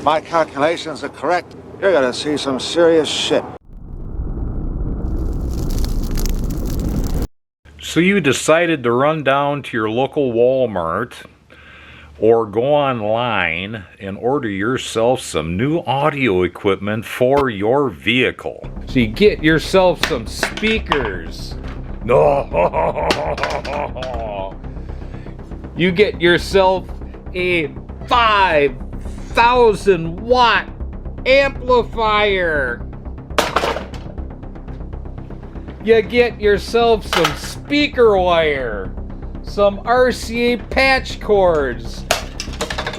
my calculations are correct, you're gonna see some serious shit. So you decided to run down to your local Walmart or go online and order yourself some new audio equipment for your vehicle. So you get yourself some speakers. No. You get yourself a 5,000 watt amplifier. You get yourself some speaker wire, some RCA patch cords,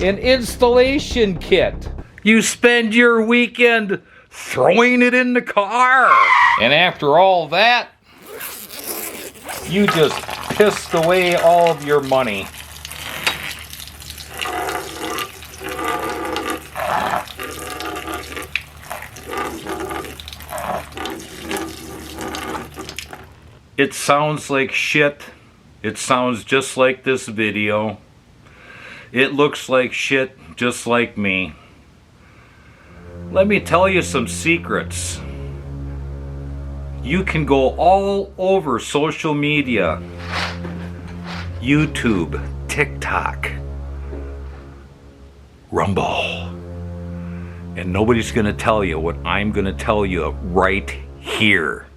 an installation kit. You spend your weekend throwing it in the car. And after all that, you just pissed away all of your money. It sounds like shit. It sounds just like this video. It looks like shit just like me. Let me tell you some secrets. You can go all over social media. YouTube, TikTok, Rumble. And nobody's gonna tell you what I'm gonna tell you right here.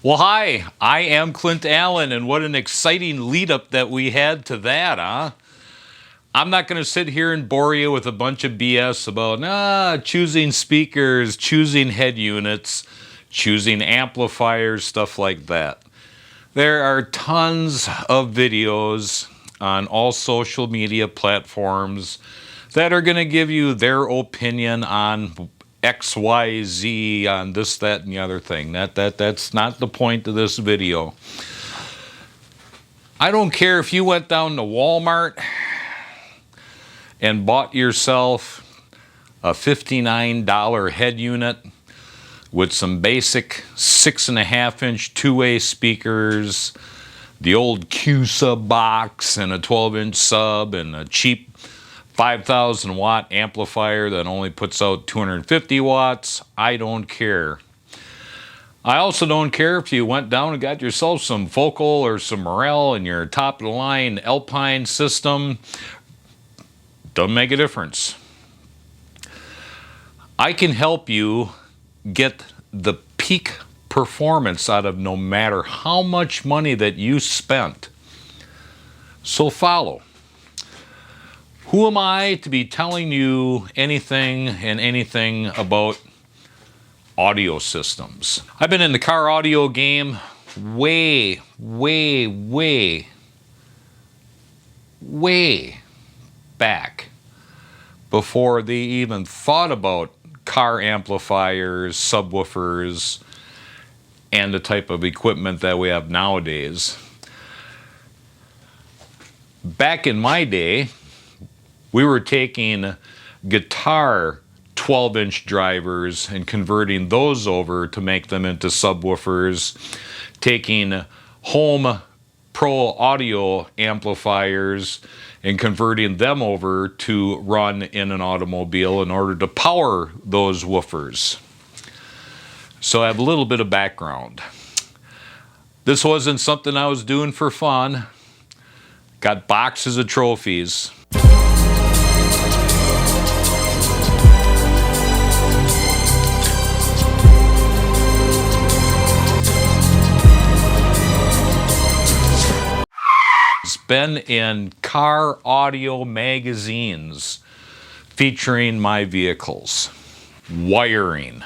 Well, hi, I am Clint Allen, and what an exciting lead up that we had to that, huh? I'm not going to sit here and bore you with a bunch of BS about choosing speakers, choosing head units, choosing amplifiers, stuff like that. There are tons of videos on all social media platforms that are going to give you their opinion on XYZ, on this, that, and the other thing. That's not the point of this video. I don't care if you went down to Walmart and bought yourself a $59 head unit with some basic 6.5-inch two-way speakers, the old Q sub box and a 12-inch sub and a cheap 5,000 watt amplifier that only puts out 250 watts. I don't care. I also don't care if you went down and got yourself some Focal or some Morel in your top of the line Alpine system. Doesn't make a difference. I can help you get the peak performance out of no matter how much money that you spent. So follow. Who am I to be telling you anything and anything about audio systems? I've been in the car audio game way back before they even thought about car amplifiers, subwoofers, and the type of equipment that we have nowadays. Back in my day, we were taking guitar 12-inch drivers and converting those over to make them into subwoofers, taking home pro audio amplifiers and converting them over to run in an automobile in order to power those woofers. So I have a little bit of background. This wasn't something I was doing for fun. Got boxes of trophies. Been in car audio magazines featuring my vehicles. Wiring.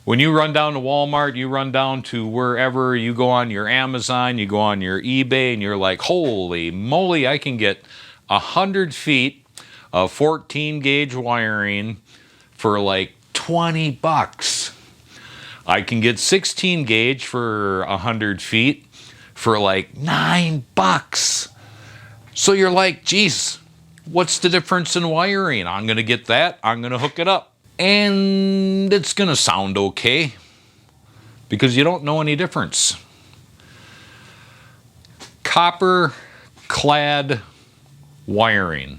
When you run down to Walmart, you run down to wherever, you go on your Amazon, you go on your eBay, and you're like, holy moly, I can get 100 feet of 14 gauge wiring for like 20 bucks. I can get 16 gauge for 100 feet for like $9. So you're like, geez, what's the difference in wiring? I'm gonna get that, I'm gonna hook it up. And it's gonna sound okay because you don't know any difference. copper clad wiring.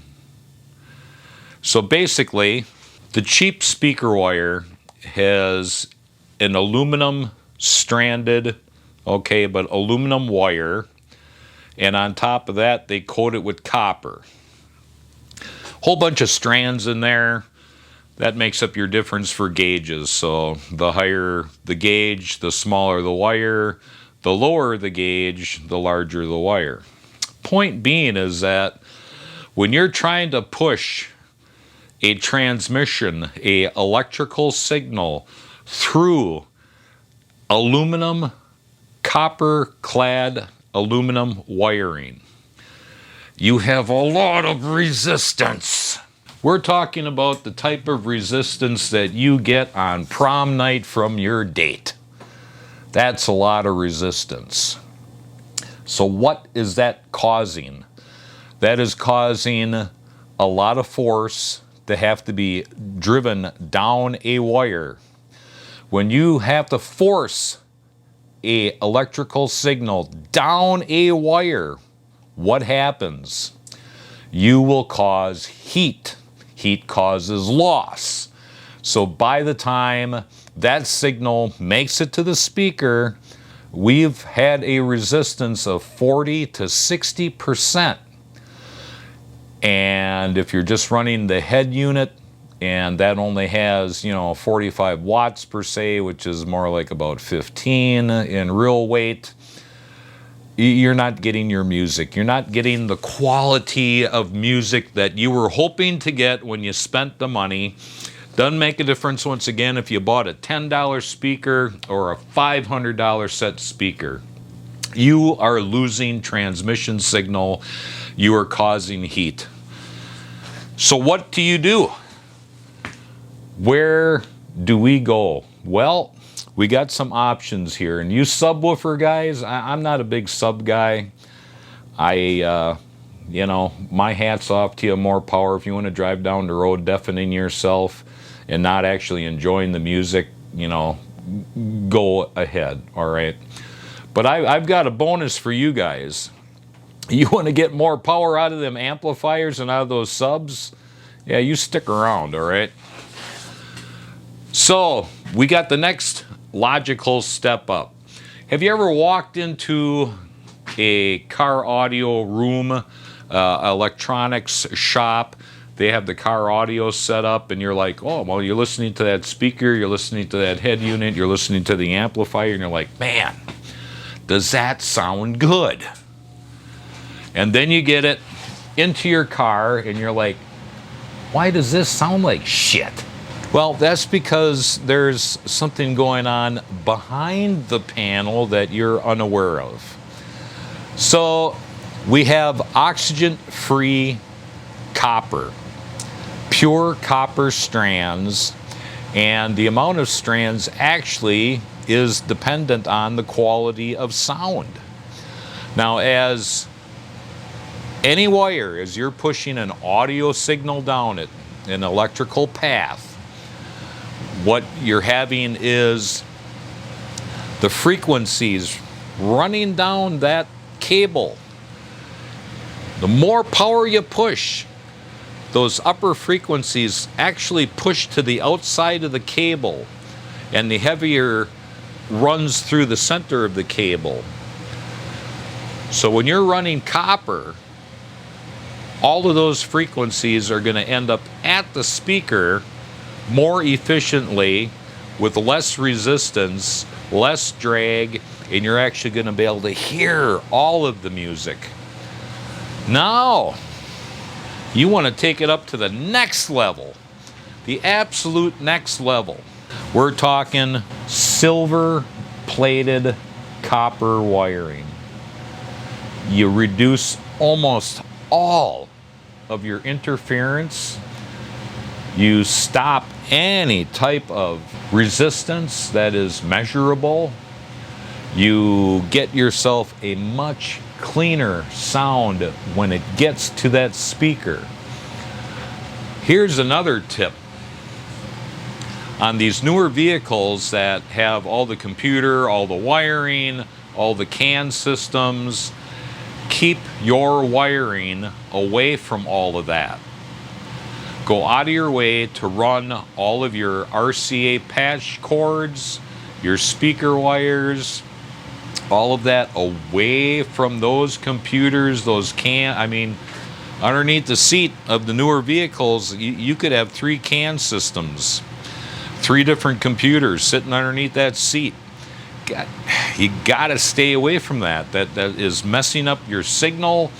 So basically, the cheap speaker wire has an aluminum stranded, okay, but aluminum wire, and on top of that they coat it with copper. Whole bunch of strands in there. That makes up your difference for gauges. So the higher the gauge, the smaller the wire. The lower the gauge, the larger the wire. Point being is that when you're trying to push a transmission, a electrical signal through aluminum, copper clad aluminum wiring, you have a lot of resistance. We're talking about the type of resistance that you get on prom night from your date. That's a lot of resistance. So what is that causing? That is causing a lot of force to have to be driven down a wire. When you have to force an electrical signal down a wire, what happens? You will cause heat. Heat causes loss. So by the time that signal makes it to the speaker, we've had a resistance of 40 to 60%. And if you're just running the head unit, and that only has, 45 watts per se, which is more like about 15 in real weight, you're not getting your music. You're not getting the quality of music that you were hoping to get when you spent the money. Doesn't make a difference, once again, if you bought a $10 speaker or a $500 set speaker. You are losing transmission signal. You are causing heat. So what do? Where do we go? Well, we got some options here. And you subwoofer guys, I'm not a big sub guy. My hat's off to you. More power. If you want to drive down the road deafening yourself and not actually enjoying the music, go ahead, all right? But I've got a bonus for you guys. You want to get more power out of them amplifiers and out of those subs? Yeah, you stick around, all right? So, we got the next logical step up. Have you ever walked into a car audio room, electronics shop? They have the car audio set up and you're like, oh, well, you're listening to that speaker, you're listening to that head unit, you're listening to the amplifier, and you're like, man, does that sound good? And then you get it into your car and you're like, why does this sound like shit? Well, that's because there's something going on behind the panel that you're unaware of. So we have oxygen-free copper, pure copper strands, and the amount of strands actually is dependent on the quality of sound. Now, as any wire, as you're pushing an audio signal down it, an electrical path, what you're having is the frequencies running down that cable. The more power you push, those upper frequencies actually push to the outside of the cable, and the heavier runs through the center of the cable. So when you're running copper, all of those frequencies are going to end up at the speaker more efficiently with less resistance, less drag, and you're actually going to be able to hear all of the music. Now, you want to take it up to the next level, the absolute next level. We're talking silver-plated copper wiring. You reduce almost all of your interference. You stop any type of resistance that is measurable. You get yourself a much cleaner sound when it gets to that speaker. Here's another tip. On these newer vehicles that have all the computer, all the wiring, all the CAN systems, keep your wiring away from all of that. Go out of your way to run all of your RCA patch cords, your speaker wires, all of that away from those computers, those underneath the seat of the newer vehicles, you could have 3 CAN systems, 3 different computers sitting underneath that seat. You gotta stay away from that. That is messing up your signal,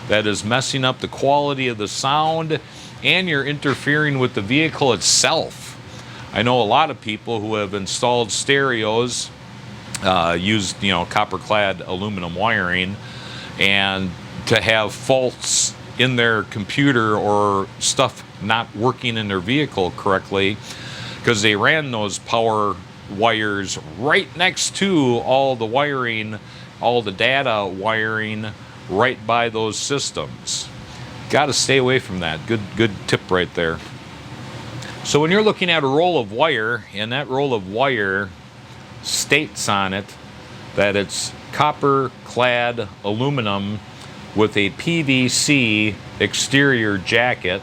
that is messing up the quality of the sound, and you're interfering with the vehicle itself. I know a lot of people who have installed stereos, used copper-clad aluminum wiring, and to have faults in their computer or stuff not working in their vehicle correctly because they ran those power wires right next to all the wiring, all the data wiring right by those systems. Got to stay away from that. Good tip right there. So when you're looking at a roll of wire, and that roll of wire states on it that it's copper clad aluminum with a PVC exterior jacket,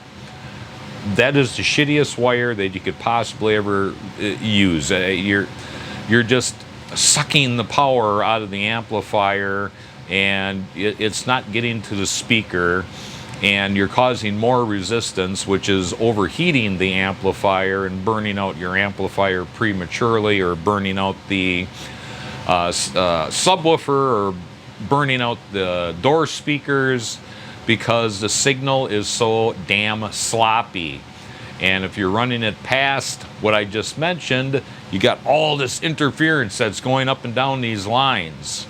that is the shittiest wire that you could possibly ever use. You're just sucking the power out of the amplifier, and it's not getting to the speaker, and you're causing more resistance, which is overheating the amplifier and burning out your amplifier prematurely, or burning out the subwoofer, or burning out the door speakers, because the signal is so damn sloppy. And if you're running it past what I just mentioned, you got all this interference that's going up and down these lines.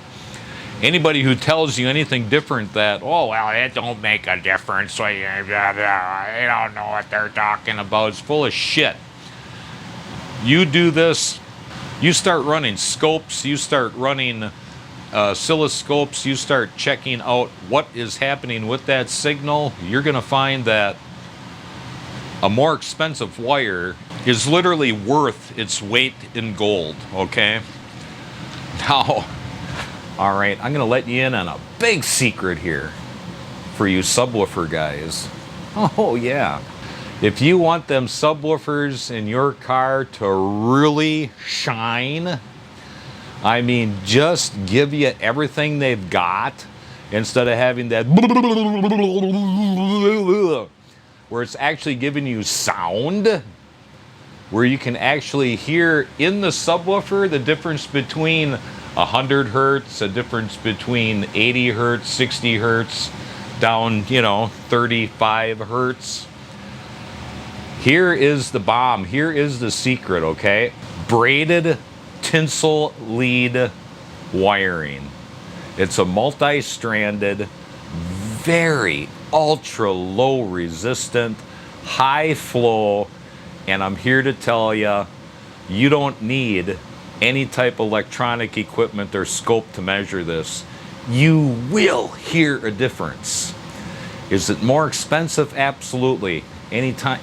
Anybody who tells you anything different, that, oh, well, it don't make a difference, so you don't know what they're talking about, is full of shit. You do this, you start running scopes, you start running oscilloscopes, you start checking out what is happening with that signal, you're going to find that a more expensive wire is literally worth its weight in gold, okay? Now, all right, I'm going to let you in on a big secret here for you subwoofer guys. Oh, yeah. If you want them subwoofers in your car to really shine, I mean, just give you everything they've got, instead of having that where it's actually giving you sound, where you can actually hear in the subwoofer the difference between 100 hertz, a difference between 80 hertz, 60 hertz, down, 35 hertz. Here is the bomb. Here is the secret, okay? Braided tinsel lead wiring. It's a multi-stranded, very ultra low resistant, high flow, and I'm here to tell you, you don't need any type of electronic equipment or scope to measure this. You will hear a difference. Is it more expensive? Absolutely. Anytime,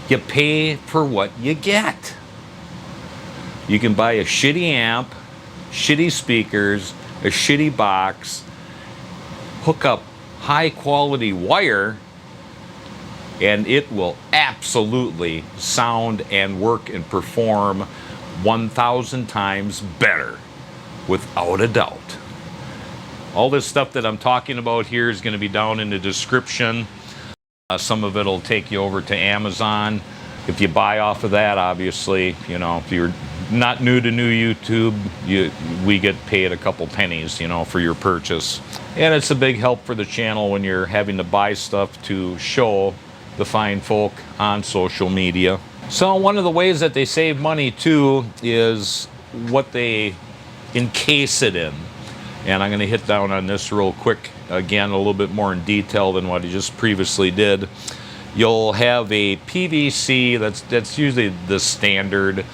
you pay for what you get. You can buy a shitty amp, shitty speakers, a shitty box, hook up high quality wire, and it will absolutely sound and work and perform 1,000 times better, without a doubt. All this stuff that I'm talking about here is going to be down in the description. Some of it will take you over to Amazon. If you buy off of that, obviously, if you're not new to YouTube, we get paid a couple pennies, for your purchase. And it's a big help for the channel when you're having to buy stuff to show the fine folk on social media. So one of the ways that they save money too is what they encase it in. And I'm going to hit down on this real quick, again, a little bit more in detail than what I just previously did. You'll have a PVC, that's usually the standard.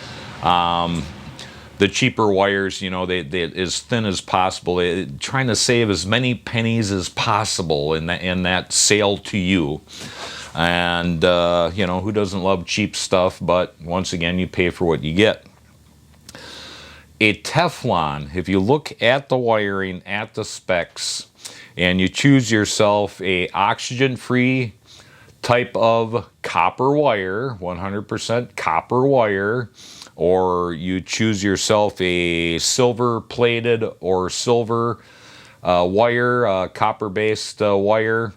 The cheaper wires, they as thin as possible, trying to save as many pennies as possible in that sale to you. And who doesn't love cheap stuff? But once again, you pay for what you get. A Teflon, if you look at the wiring, at the specs, and you choose yourself a oxygen-free type of copper wire, 100% copper wire, or you choose yourself a silver-plated or silver wire, copper-based wire,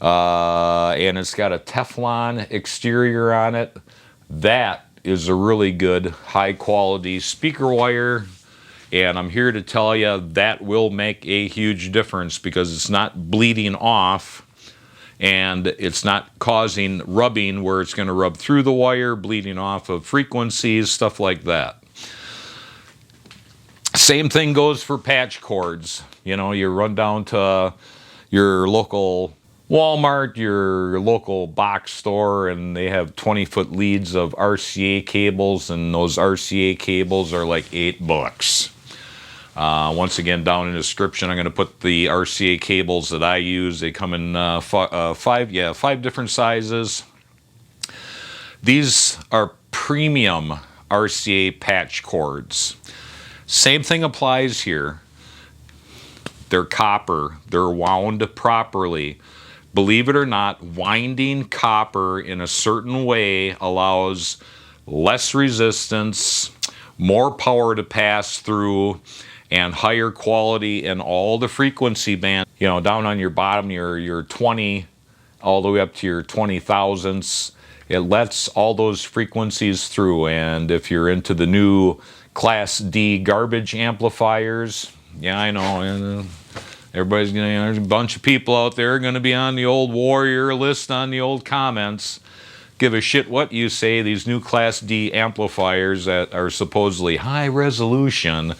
and it's got a Teflon exterior on it, that is a really good high-quality speaker wire. And I'm here to tell you that will make a huge difference because it's not bleeding off and it's not causing rubbing where it's going to rub through the wire, bleeding off of frequencies, stuff like that. Same thing goes for patch cords. You know, you run down to your local Walmart, your local box store, and they have 20-foot leads of RCA cables, and those RCA cables are like $8. Once again, down in the description, I'm going to put the RCA cables that I use. They come in five different sizes. These are premium RCA patch cords. Same thing applies here. They're copper. They're wound properly. Believe it or not, winding copper in a certain way allows less resistance, more power to pass through, and higher quality in all the frequency band. You know, down on your bottom, your 20, all the way up to your 20 thousandths. It lets all those frequencies through. And if you're into the new Class D garbage amplifiers, yeah, I know. Everybody's gonna, there's a bunch of people out there going to be on the old warrior list on the old comments. Give a shit what you say. These new Class D amplifiers that are supposedly high resolution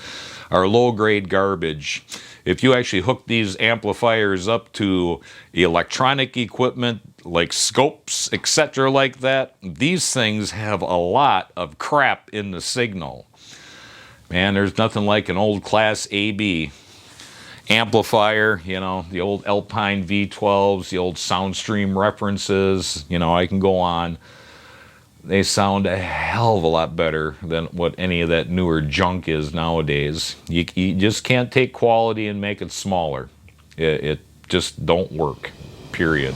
are low-grade garbage. If you actually hook these amplifiers up to electronic equipment like scopes, etc. like that, these things have a lot of crap in the signal. Man, there's nothing like an old Class AB amplifier, you know, the old Alpine V12s, the old Soundstream references, you know, I can go on. They sound a hell of a lot better than what any of that newer junk is nowadays. You just can't take quality and make it smaller. It just don't work, period.